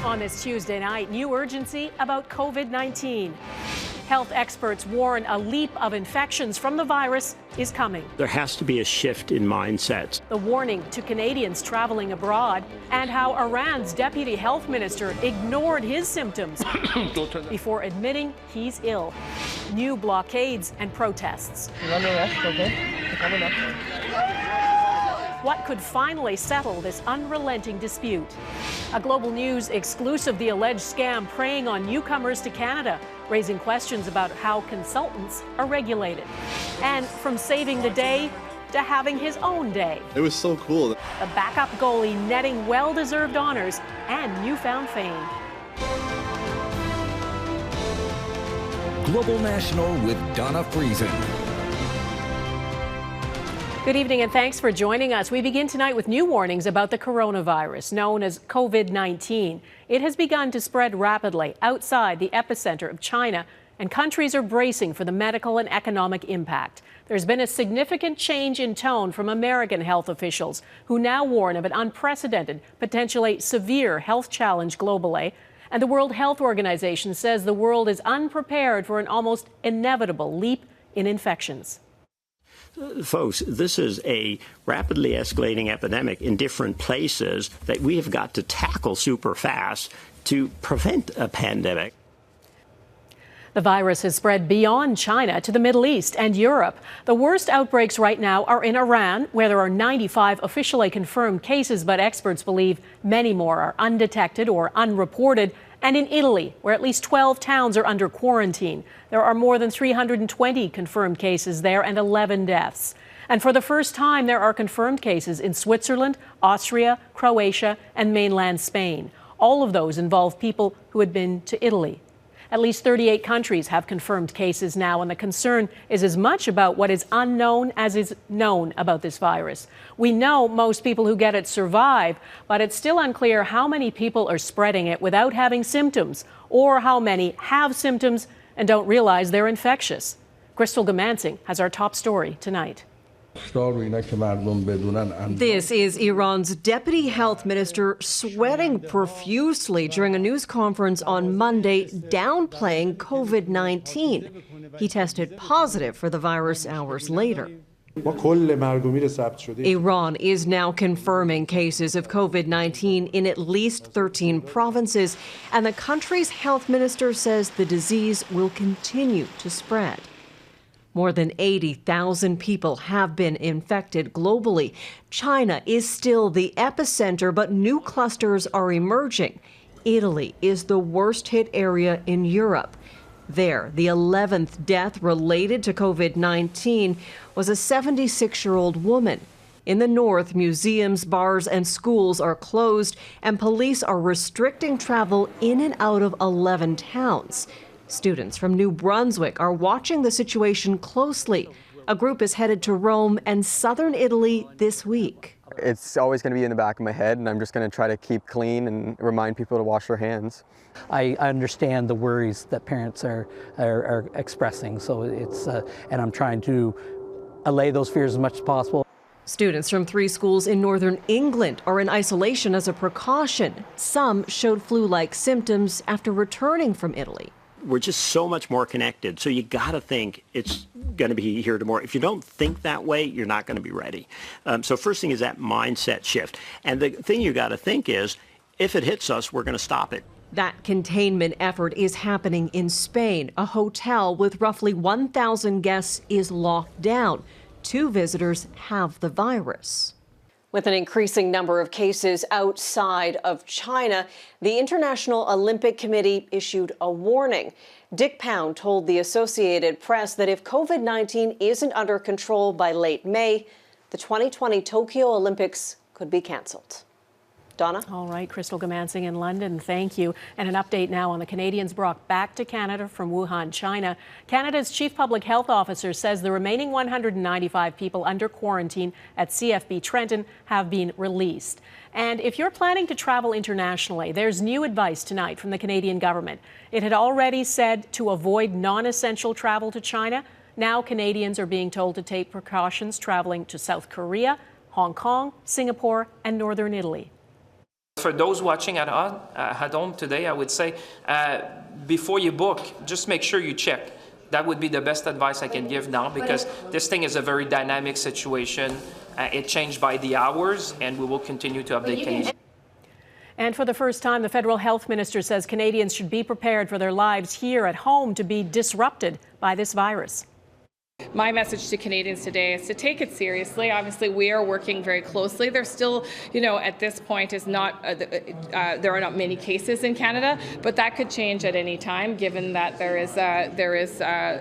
On this Tuesday night, new urgency about COVID-19. Health experts warn a leap of infections from the virus is coming. There has to be a shift in mindsets. The warning to Canadians traveling abroad, and how Iran's deputy health minister ignored his symptoms before admitting he's ill. New blockades and protests. What could finally settle this unrelenting dispute? A Global News exclusive, the alleged scam preying on newcomers to Canada, raising questions about how consultants are regulated. And from saving the day to having his own day. It was so cool. The backup goalie netting well-deserved honors and newfound fame. Global National with Donna Friesen. Good evening and thanks for joining us. We begin tonight with new warnings about the coronavirus, known as COVID-19. It has begun to spread rapidly outside the epicenter of China, and countries are bracing for the medical and economic impact. There's been a significant change in tone from American health officials, who now warn of an unprecedented, potentially severe health challenge globally. And the World Health Organization says the world is unprepared for an almost inevitable leap in infections. Folks, this is a rapidly escalating epidemic in different places that we have got to tackle super fast to prevent a pandemic. The virus has spread beyond China to the Middle East and Europe. The worst outbreaks right now are in Iran, where there are 95 officially confirmed cases, but experts believe many more are undetected or unreported, and in Italy, where at least 12 towns are under quarantine. There are more than 320 confirmed cases there and 11 deaths. And for the first time, there are confirmed cases in Switzerland, Austria, Croatia, and mainland Spain. All of those involve people who had been to Italy. At least 38 countries have confirmed cases now, and the concern is as much about what is unknown as is known about this virus. We know most people who get it survive, but it's still unclear how many people are spreading it without having symptoms, or how many have symptoms and don't realize they're infectious. Crystal Goomansingh has our top story tonight. This is Iran's deputy health minister sweating profusely during a news conference on Monday, downplaying COVID-19. He tested positive for the virus hours later. Iran is now confirming cases of COVID-19 in at least 13 provinces, and the country's health minister says the disease will continue to spread. More than 80,000 people have been infected globally. China is still the epicenter, but new clusters are emerging. Italy is the worst hit area in Europe. There, the 11th death related to COVID-19 was a 76-year-old woman. In the north, museums, bars, and schools are closed, and police are restricting travel in and out of 11 towns. Students from New Brunswick are watching the situation closely. A group is headed to Rome and southern Italy this week. It's always going to be in the back of my head, and I'm just going to try to keep clean and remind people to wash their hands. I understand the worries that parents are expressing, so and I'm trying to allay those fears as much as possible. Students from 3 schools in northern England are in isolation as a precaution. Some showed flu-like symptoms after returning from Italy. We're just so much more connected. So you got to think it's going to be here tomorrow. If you don't think that way, you're not going to be ready. So first thing is that mindset shift. And the thing you got to think is, if it hits us, we're going to stop it. That containment effort is happening in Spain. A hotel with roughly 1,000 guests is locked down. 2 visitors have the virus. With an increasing number of cases outside of China, the International Olympic Committee issued a warning. Dick Pound told the Associated Press that if COVID-19 isn't under control by late May, the 2020 Tokyo Olympics could be canceled. Donna? All right, Crystal Goomansingh in London, thank you. And an update now on the Canadians brought back to Canada from Wuhan, China. Canada's Chief Public Health Officer says the remaining 195 people under quarantine at CFB Trenton have been released. And if you're planning to travel internationally, there's new advice tonight from the Canadian government. It had already said to avoid non-essential travel to China. Now Canadians are being told to take precautions traveling to South Korea, Hong Kong, Singapore, and northern Italy. For those watching at home today, I would say, before you book, just make sure you check. That would be the best advice I can give now, because this thing is a very dynamic situation. It changed by the hours, and we will continue to update Canadians. And for the first time, the federal health minister says Canadians should be prepared for their lives here at home to be disrupted by this virus. My message to Canadians today is to take it seriously. Obviously, we are working very closely. There's still, at this point, there are not many cases in Canada, but that could change at any time, given that there is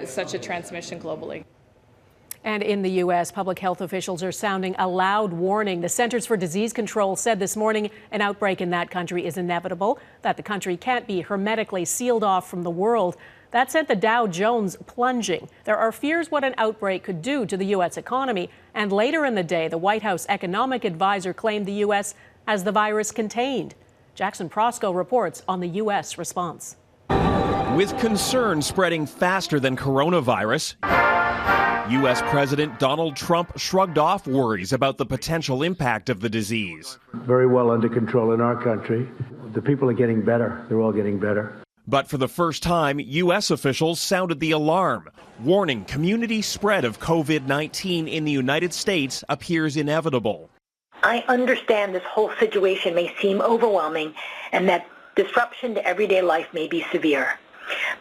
such a transmission globally. And in the U.S., public health officials are sounding a loud warning. The Centers for Disease Control said this morning an outbreak in that country is inevitable, that the country can't be hermetically sealed off from the world. That sent the Dow Jones plunging. There are fears what an outbreak could do to the U.S. economy. And later in the day, the White House economic advisor claimed the U.S. has the virus contained. Jackson Proskow reports on the U.S. response. With concern spreading faster than coronavirus, U.S. President Donald Trump shrugged off worries about the potential impact of the disease. Very well under control in our country. The people are getting better. They're all getting better. But for the first time, U.S. officials sounded the alarm, warning community spread of COVID-19 in the United States appears inevitable. I understand this whole situation may seem overwhelming and that disruption to everyday life may be severe.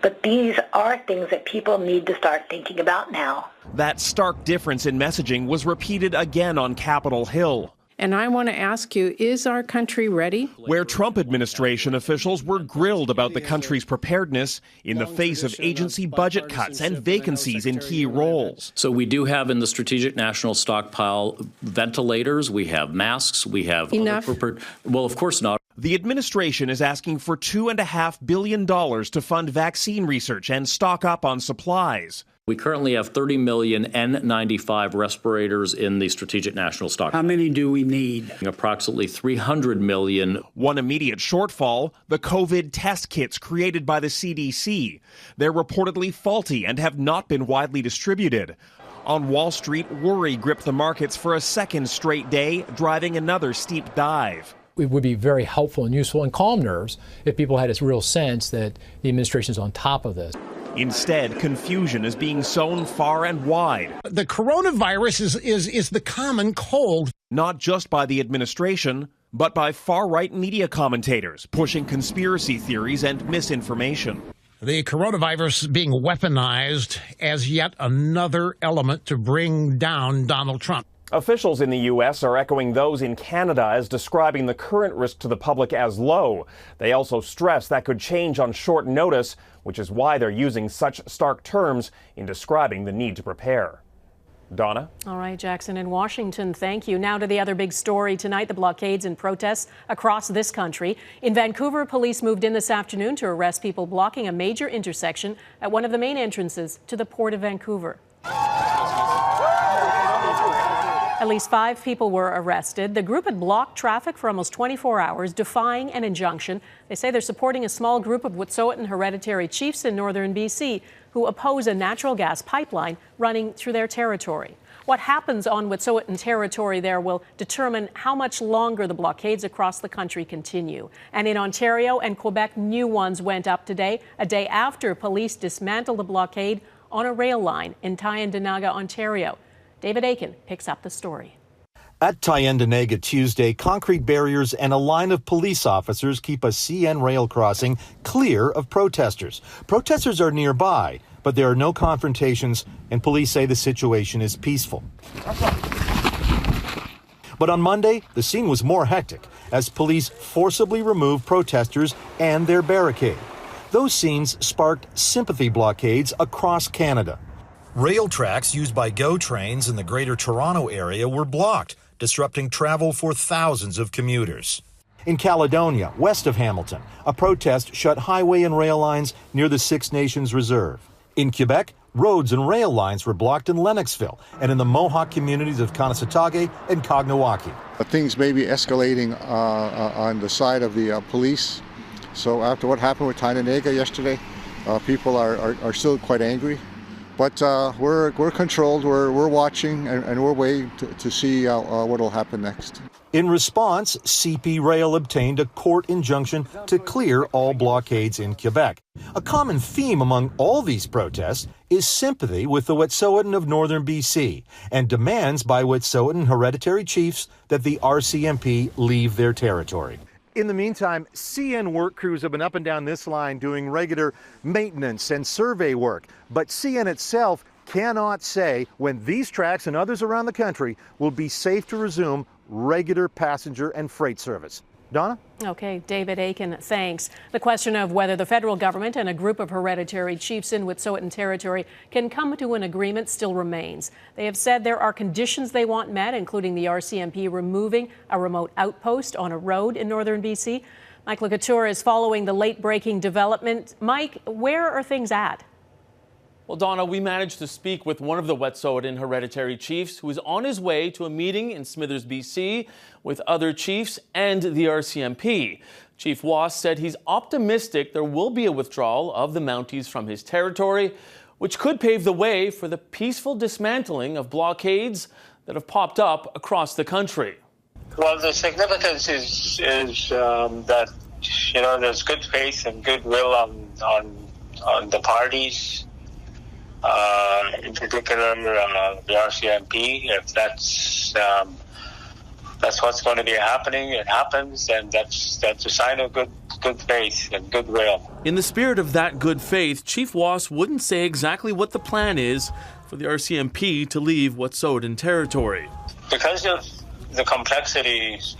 But these are things that people need to start thinking about now. That stark difference in messaging was repeated again on Capitol Hill. And I want to ask you, is our country ready? Where Trump administration officials were grilled about the country's preparedness in the face of agency budget cuts and vacancies in key roles. So we do have in the Strategic National Stockpile ventilators, we have masks, we have... Enough? Well, of course not. The administration is asking for $2.5 billion to fund vaccine research and stock up on supplies. We currently have 30 million N95 respirators in the Strategic National Stockpile. How many do we need? Approximately 300 million. One immediate shortfall, the COVID test kits created by the CDC. They're reportedly faulty and have not been widely distributed. On Wall Street, worry gripped the markets for a second straight day, driving another steep dive. It would be very helpful and useful and calm nerves if people had a real sense that the administration is on top of this. Instead, confusion is being sown far and wide. The coronavirus is the common cold. Not just by the administration, but by far-right media commentators pushing conspiracy theories and misinformation. The coronavirus being weaponized as yet another element to bring down Donald Trump. Officials in the U.S. are echoing those in Canada as describing the current risk to the public as low. They also stress that could change on short notice, which is why they're using such stark terms in describing the need to prepare. Donna? All right, Jackson in Washington, thank you. Now to the other big story tonight, the blockades and protests across this country. In Vancouver, police moved in this afternoon to arrest people blocking a major intersection at one of the main entrances to the Port of Vancouver. At least 5 people were arrested. The group had blocked traffic for almost 24 hours, defying an injunction. They say they're supporting a small group of Wet'suwet'en hereditary chiefs in northern BC who oppose a natural gas pipeline running through their territory. What happens on Wet'suwet'en territory there will determine how much longer the blockades across the country continue. And in Ontario and Quebec, new ones went up today, a day after police dismantled the blockade on a rail line in Tyendinaga, Ontario. David Akin picks up the story. At Tyendinaga Tuesday, concrete barriers and a line of police officers keep a CN rail crossing clear of protesters. Protesters are nearby, but there are no confrontations, and police say the situation is peaceful. But on Monday, the scene was more hectic as police forcibly removed protesters and their barricade. Those scenes sparked sympathy blockades across Canada. Rail tracks used by GO trains in the Greater Toronto area were blocked, disrupting travel for thousands of commuters. In Caledonia, west of Hamilton, a protest shut highway and rail lines near the Six Nations Reserve. In Quebec, roads and rail lines were blocked in Lennoxville and in the Mohawk communities of Kanesatake and Kahnawake. Things may be escalating on the side of the police. So after what happened with Tyendinaga yesterday, people are still quite angry. But we're controlled, we're watching, and we're waiting to see what will happen next. In response, CP Rail obtained a court injunction to clear all blockades in Quebec. A common theme among all these protests is sympathy with the Wet'suwet'en of northern BC and demands by Wet'suwet'en hereditary chiefs that the RCMP leave their territory. In the meantime, CN work crews have been up and down this line doing regular maintenance and survey work, but CN itself cannot say when these tracks and others around the country will be safe to resume regular passenger and freight service. Donna? Okay, David Akin, thanks. The question of whether the federal government and a group of hereditary chiefs in Wet'suwet'en territory can come to an agreement still remains. They have said there are conditions they want met, including the RCMP removing a remote outpost on a road in northern BC. Mike Le Couteur is following the late-breaking development. Mike, where are things at? Well, Donna, we managed to speak with one of the Wet'suwet'en hereditary chiefs who is on his way to a meeting in Smithers, BC with other chiefs and the RCMP. Chief Was said he's optimistic there will be a withdrawal of the Mounties from his territory, which could pave the way for the peaceful dismantling of blockades that have popped up across the country. Well, the significance is that, you know, there's good faith and goodwill on the parties. In particular, the RCMP. If that's what's going to be happening, it happens, and that's a sign of good faith and goodwill. In the spirit of that good faith, Chief Was wouldn't say exactly what the plan is for the RCMP to leave Wet'suwet'en territory. Because of the complexities,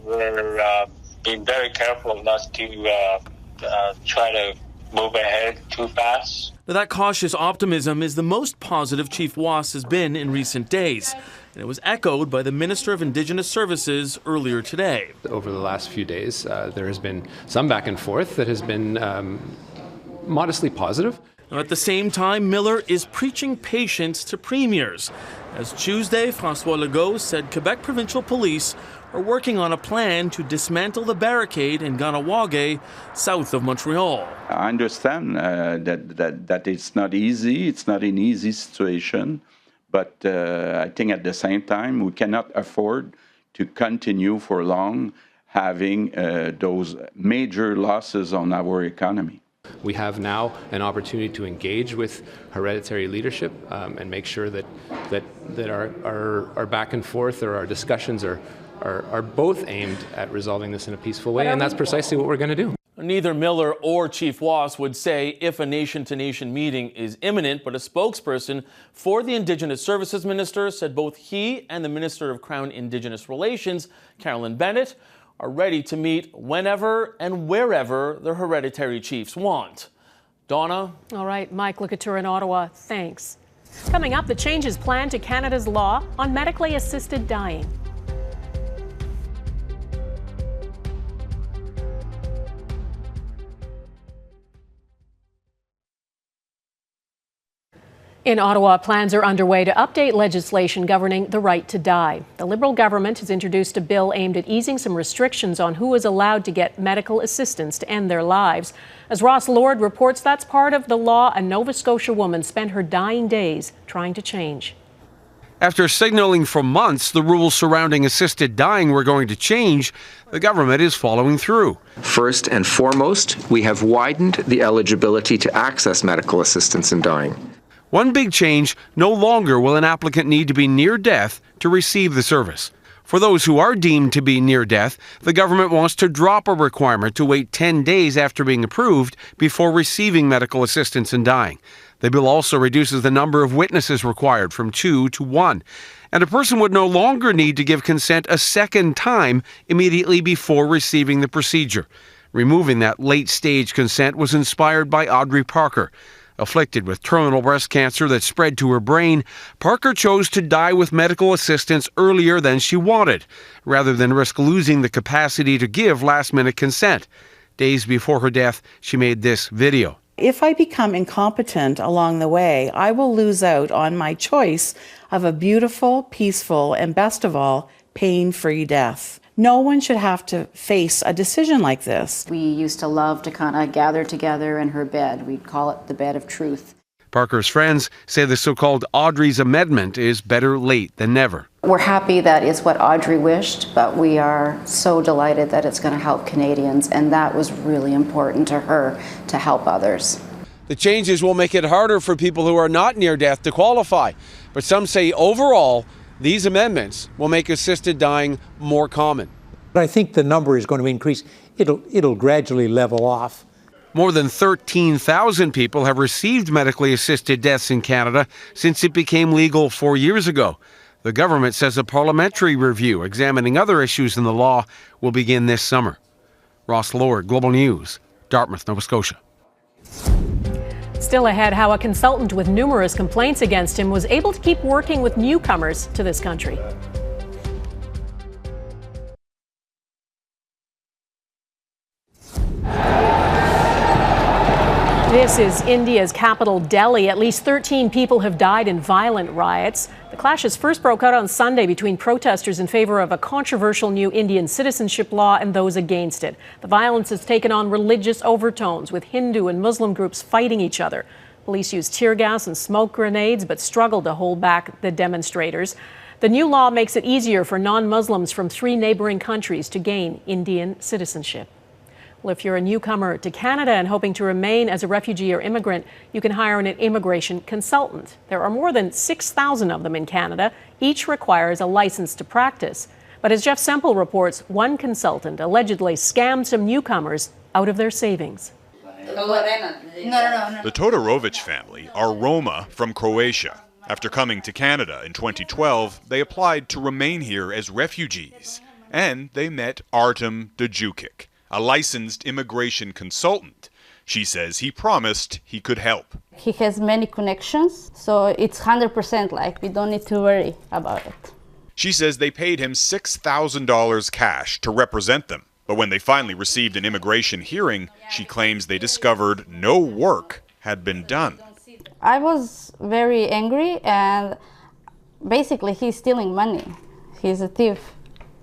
we're being very careful not to try to move ahead too fast. Now, that cautious optimism is the most positive Chief Was has been in recent days, and it was echoed by the Minister of Indigenous Services earlier today. Over the last few days, there has been some back and forth that has been modestly positive. Now, at the same time, Miller is preaching patience to premiers. As Tuesday, François Legault said Quebec Provincial Police are working on a plan to dismantle the barricade in Kahnawake, south of Montreal. I understand that it's not easy. It's not an easy situation. But I think at the same time, we cannot afford to continue for long having those major losses on our economy. We have now an opportunity to engage with hereditary leadership and make sure that our back and forth or our discussions are both aimed at resolving this in a peaceful way, and that's precisely what we're going to do. Neither Miller or Chief Was would say if a nation-to-nation meeting is imminent, but a spokesperson for the Indigenous Services Minister said both he and the Minister of Crown Indigenous Relations, Carolyn Bennett, are ready to meet whenever and wherever the hereditary chiefs want. Donna? All right, Mike Le Couteur in Ottawa, thanks. Coming up, the changes planned to Canada's law on medically assisted dying. In Ottawa, plans are underway to update legislation governing the right to die. The Liberal government has introduced a bill aimed at easing some restrictions on who is allowed to get medical assistance to end their lives. As Ross Lord reports, that's part of the law a Nova Scotia woman spent her dying days trying to change. After signaling for months the rules surrounding assisted dying were going to change, the government is following through. First and foremost, we have widened the eligibility to access medical assistance in dying. One big change, no longer will an applicant need to be near death to receive the service. For those who are deemed to be near death, the government wants to drop a requirement to wait 10 days after being approved before receiving medical assistance in dying. The bill also reduces the number of witnesses required from 2 to 1. And a person would no longer need to give consent a second time immediately before receiving the procedure. Removing that late-stage consent was inspired by Audrey Parker. Afflicted with terminal breast cancer that spread to her brain, Parker chose to die with medical assistance earlier than she wanted, rather than risk losing the capacity to give last-minute consent. Days before her death, she made this video. If I become incompetent along the way, I will lose out on my choice of a beautiful, peaceful, and best of all, pain-free death. No one should have to face a decision like this. We used to love to kind of gather together in her bed. We'd call it the bed of truth. Parker's friends say the so-called Audrey's Amendment is better late than never. We're happy that it's what Audrey wished, but we are so delighted that it's going to help Canadians, and that was really important to her, to help others. The changes will make it harder for people who are not near death to qualify, but some say overall these amendments will make assisted dying more common. I think the number is going to increase. It'll gradually level off. More than 13,000 people have received medically assisted deaths in Canada since it became legal 4 years ago. The government says a parliamentary review examining other issues in the law will begin this summer. Ross Lord, Global News, Dartmouth, Nova Scotia. Still ahead, how a consultant with numerous complaints against him was able to keep working with newcomers to this country. This is India's capital, Delhi. At least 13 people have died in violent riots. The clashes first broke out on Sunday between protesters in favor of a controversial new Indian citizenship law and those against it. The violence has taken on religious overtones, with Hindu and Muslim groups fighting each other. Police used tear gas and smoke grenades, but struggled to hold back the demonstrators. The new law makes it easier for non-Muslims from 3 neighboring countries to gain Indian citizenship. Well, if you're a newcomer to Canada and hoping to remain as a refugee or immigrant, you can hire an immigration consultant. There are more than 6,000 of them in Canada. Each requires a license to practice. But as Jeff Semple reports, one consultant allegedly scammed some newcomers out of their savings. The Todorovic family are Roma from Croatia. After coming to Canada in 2012, they applied to remain here as refugees. And they met Artem Djukic, a licensed immigration consultant. She says he promised he could help. He has many connections, so it's 100% like we don't need to worry about it. She says they paid him $6,000 cash to represent them. But when they finally received an immigration hearing, she claims they discovered no work had been done. I was very angry, and basically he's stealing money. He's a thief.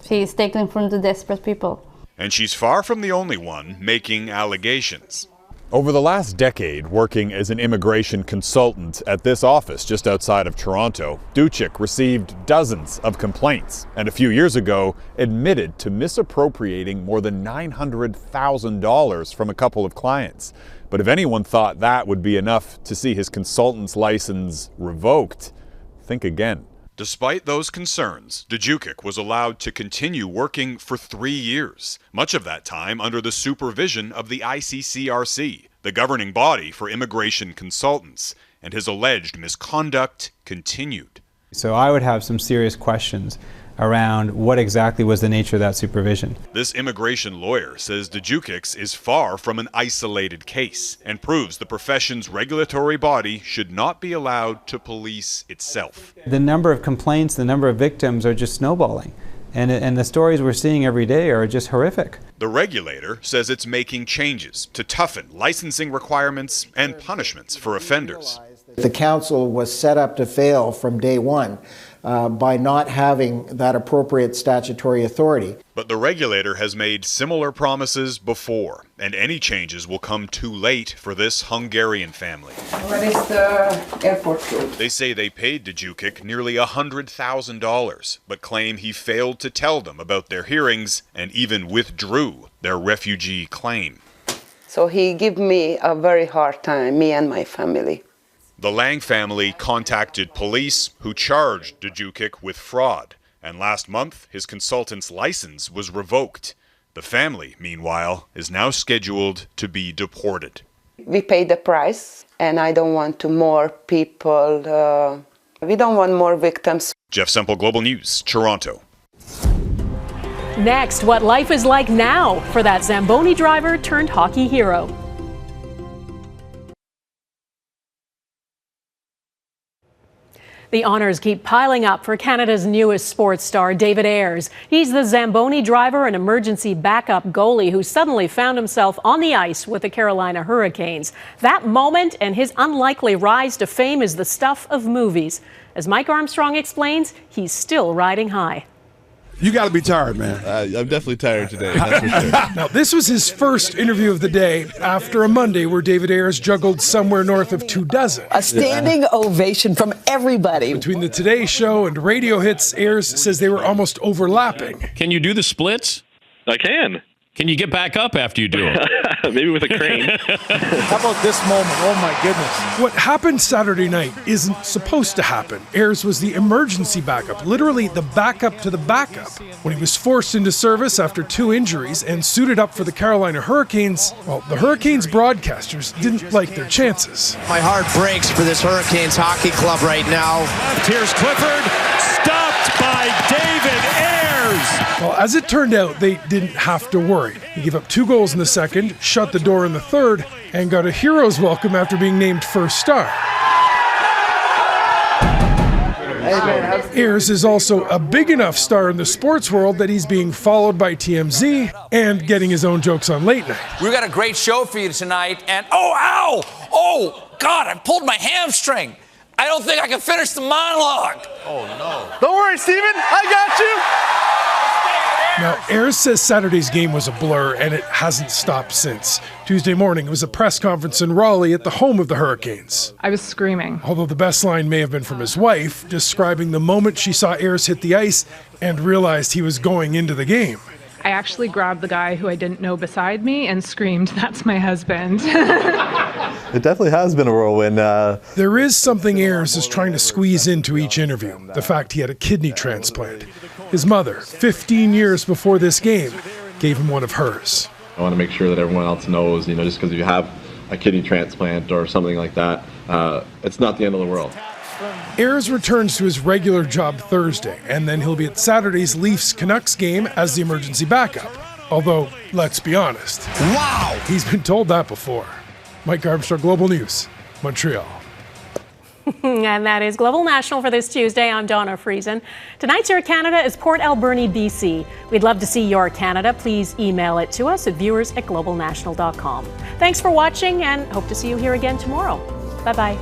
He's taking from the desperate people. And she's far from the only one making allegations. Over the last decade, working as an immigration consultant at this office just outside of Toronto, Djukic received dozens of complaints, and a few years ago admitted to misappropriating more than $900,000 from a couple of clients. But if anyone thought that would be enough to see his consultant's license revoked, think again. Despite those concerns, Djukic was allowed to continue working for 3 years, much of that time under the supervision of the ICCRC, the governing body for immigration consultants, and his alleged misconduct continued. So I would have some serious questions around what exactly was the nature of that supervision. This immigration lawyer says Djukic is far from an isolated case and proves the profession's regulatory body should not be allowed to police itself. The number of complaints, the number of victims are just snowballing. And the stories we're seeing every day are just horrific. The regulator says it's making changes to toughen licensing requirements and punishments for offenders. The council was set up to fail from day one by not having that appropriate statutory authority. But the regulator has made similar promises before, and any changes will come too late for this Hungarian family. What is the airport code? They say they paid Djukic nearly $100,000, but claim he failed to tell them about their hearings and even withdrew their refugee claim. So he gave me a very hard time, me and my family. The Lang family contacted police, who charged Djukic with fraud, and last month his consultant's license was revoked. The family, meanwhile, is now scheduled to be deported. We paid the price, and I don't want more people, we don't want more victims. Jeff Semple, Global News, Toronto. Next, what life is like now for that Zamboni driver turned hockey hero. The honours keep piling up for Canada's newest sports star, David Ayres. He's the Zamboni driver and emergency backup goalie who suddenly found himself on the ice with the Carolina Hurricanes. That moment and his unlikely rise to fame is the stuff of movies. As Mike Armstrong explains, he's still riding high. You got to be tired, man. I'm definitely tired today, that's for sure. Now, this was his first interview of the day after a Monday where David Ayres juggled somewhere north of 24. A standing ovation from everybody. Between the Today Show and radio hits, Ayres says they were almost overlapping. Can you do the splits? I can. Can you get back up after you do it? Maybe with a crane. How about this moment? Oh, my goodness. What happened Saturday night isn't supposed to happen. Ayres was the emergency backup, literally the backup to the backup. When he was forced into service after 2 injuries and suited up for the Carolina Hurricanes, well, the Hurricanes broadcasters didn't like their chances. My heart breaks for this Hurricanes hockey club right now. Here's Clifford, stopped by David Ayres. Well, as it turned out, they didn't have to worry. He gave up 2 goals in the second, shut the door in the third, and got a hero's welcome after being named first star. Ayres is also a big enough star in the sports world that he's being followed by TMZ and getting his own jokes on late night. We've got a great show for you tonight, and ow! Oh, God, I pulled my hamstring. I don't think I can finish the monologue. Oh, no. Don't worry, Steven. I got you. Now, Ayres says Saturday's game was a blur, and it hasn't stopped since. Tuesday morning, it was a press conference in Raleigh at the home of the Hurricanes. I was screaming. Although the best line may have been from his wife, describing the moment she saw Ayres hit the ice and realized he was going into the game. I actually grabbed the guy who I didn't know beside me and screamed, "That's my husband." It definitely has been a whirlwind. There is something Ayres is trying to squeeze into each interview, the fact he had a kidney transplant. His mother, 15 years before this game, gave him one of hers. I want to make sure that everyone else knows, just because you have a kidney transplant or something like that, it's not the end of the world. Ayres returns to his regular job Thursday, and then he'll be at Saturday's Leafs-Canucks game as the emergency backup. Although, let's be honest. Wow! He's been told that before. Mike Armstrong, Global News, Montreal. And that is Global National for this Tuesday. I'm Donna Friesen. Tonight's Your Canada is Port Alberni, BC. We'd love to see your Canada. Please email it to us at viewers@globalnational.com. Thanks for watching and hope to see you here again tomorrow. Bye-bye.